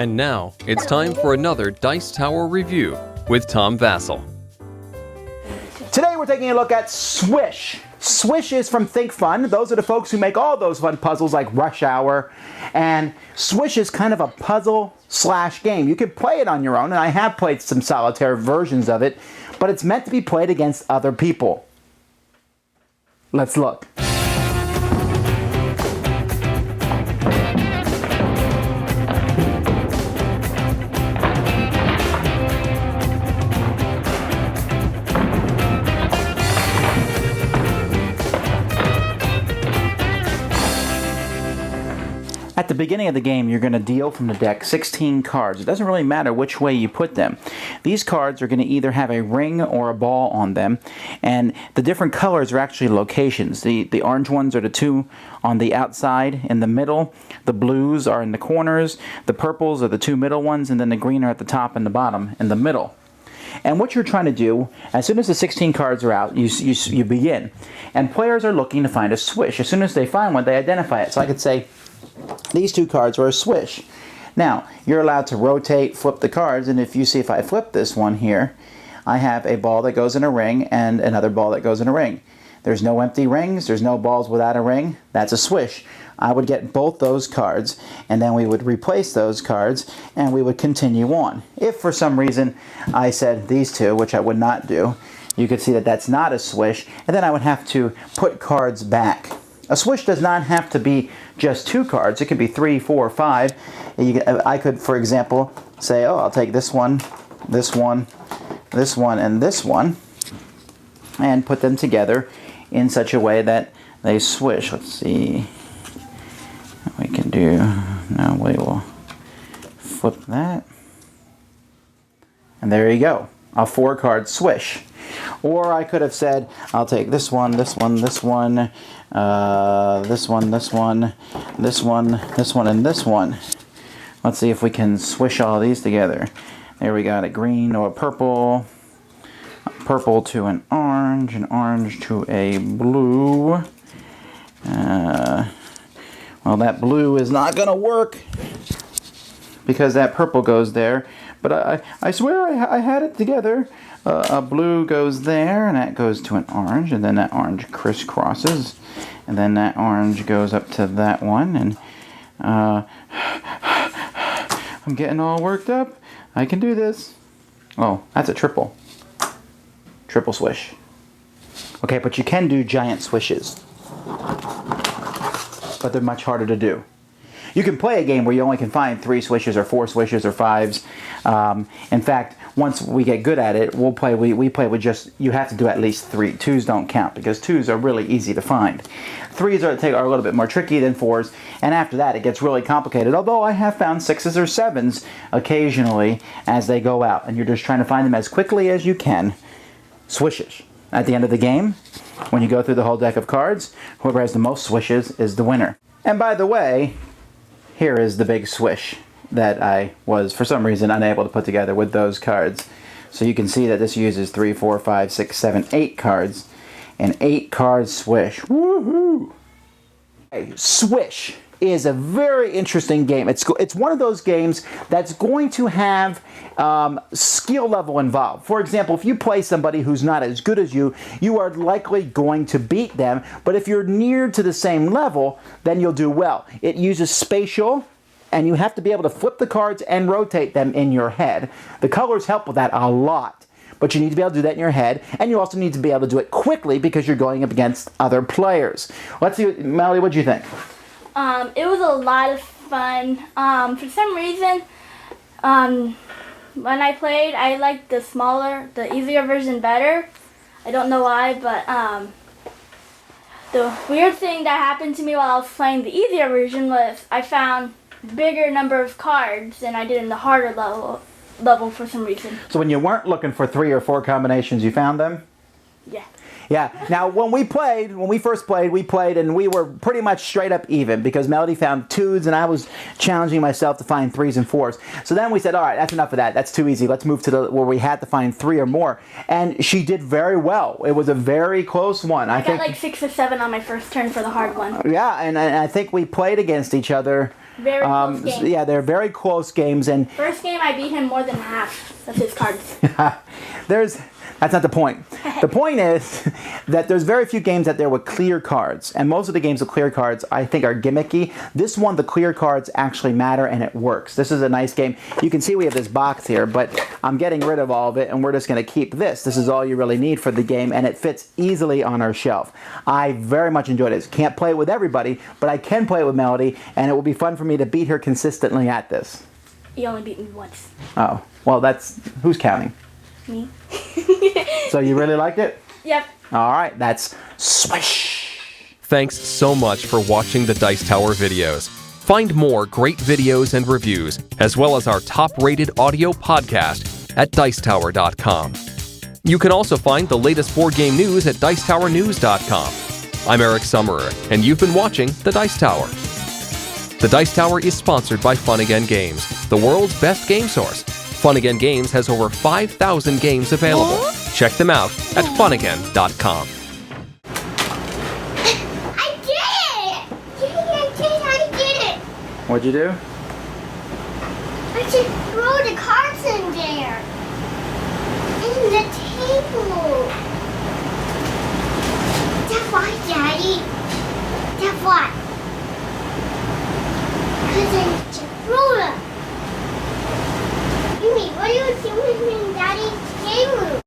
And now, it's time for another Dice Tower review with Tom Vasel. Today we're taking a look at Swish. Swish is from Thinkfun. Those are the folks who make all those fun puzzles like Rush Hour. And Swish is kind of a puzzle/game. You can play it on your own, and I have played some solitaire versions of it, but it's meant to be played against other people. Let's look. At the beginning of the game, you're going to deal from the deck 16 cards. It doesn't really matter which way you put them. These cards are going to either have a ring or a ball on them, and the different colors are actually locations. The orange ones are the two on the outside in the middle, the blues are in the corners, the purples are the two middle ones, and then the green are at the top and the bottom in the middle. And what you're trying to do, as soon as the 16 cards are out, you begin. And players are looking to find a swish. As soon as they find one, they identify it. So I could say, these two cards are a swish. Now, you're allowed to rotate, flip the cards, and if you see if I flip this one here, I have a ball that goes in a ring and another ball that goes in a ring. There's no empty rings, there's no balls without a ring. That's a swish. I would get both those cards, and then we would replace those cards, and we would continue on. If for some reason I said these two, which I would not do, you could see that that's not a swish, and then I would have to put cards back. A swish does not have to be just two cards. It could be 3, 4, 5. I could, for example, say, oh, I'll take this one, this one, this one, and this one, and put them together in such a way that they swish. Let's see. We can do, now we will flip that. And there you go, a 4-card swish. Or I could have said, I'll take this one, this one, this one, this one, this one, this one, this one, and this one. Let's see if we can swish all these together. There we got a green or a purple to an orange to a blue. Well, that blue is not going to work because that purple goes there. But I swear I had it together. A blue goes there, and that goes to an orange, and then that orange crisscrosses, and then that orange goes up to that one, and I'm getting all worked up. I can do this. Oh, that's a triple. Triple swish. Okay, but you can do giant swishes. But they're much harder to do. You can play a game where you only can find 3 swishes or 4 swishes or 5s. In fact, once we get good at it, we play with just, you have to do at least 3. 2s don't count because 2s are really easy to find. 3s are a little bit more tricky than 4s, and after that it gets really complicated, although I have found 6s or 7s occasionally as they go out, and you're just trying to find them as quickly as you can. Swishes. At the end of the game, when you go through the whole deck of cards, whoever has the most swishes is the winner. And by the way, here is the big swish that I was, for some reason, unable to put together with those cards. So you can see that this uses 3, 4, 5, 6, 7, 8 cards. An 8-card swish. Woohoo! Okay, Swish is a very interesting game. It's one of those games that's going to have skill level involved. For example, if you play somebody who's not as good as you, you are likely going to beat them. But if you're near to the same level, then you'll do well. It uses spatial, and you have to be able to flip the cards and rotate them in your head. The colors help with that a lot. But you need to be able to do that in your head, and you also need to be able to do it quickly because you're going up against other players. Let's see, Melody, what do you think? It was a lot of fun. For some reason, when I played, I liked the easier version better. I don't know why, but the weird thing that happened to me while I was playing the easier version was I found bigger number of cards than I did in the harder level for some reason. So when you weren't looking for 3 or 4 combinations, you found them? Yeah. Yeah. Now, when we first played, and we were pretty much straight up even because Melody found 2s and I was challenging myself to find 3s and 4s. So then we said, all right, that's enough of that. That's too easy. Let's move to where we had to find 3 or more. And she did very well. It was a very close one. I got like 6 or 7 on my first turn for the hard one. Yeah, and I think we played against each other Very close game. Yeah, they're very close games, and First game, I beat him more than half of his cards. that's not the point. The point is that there's very few games out there with clear cards, and most of the games with clear cards I think are gimmicky. This one, the clear cards actually matter, and it works. This is a nice game. You can see we have this box here, but I'm getting rid of all of it, and we're just going to keep this. This is all you really need for the game, and it fits easily on our shelf. I very much enjoyed it. Can't play it with everybody, but I can play it with Melody, and it will be fun for me to beat her consistently at this. You only beat me once. Oh, well, who's counting? Me. So you really liked it? Yep. All right, that's Swish. Thanks so much for watching the Dice Tower videos. Find more great videos and reviews, as well as our top-rated audio podcast at Dicetower.com. You can also find the latest board game news at Dicetowernews.com. I'm Eric Summerer, and you've been watching The Dice Tower. The Dice Tower is sponsored by Fun Again Games, the world's best game source. Fun Again Games has over 5,000 games available. Check them out at funagain.com. I did it! I did it! What'd you do? I should throw the cards in there. In the table. That's why, Daddy. That's why.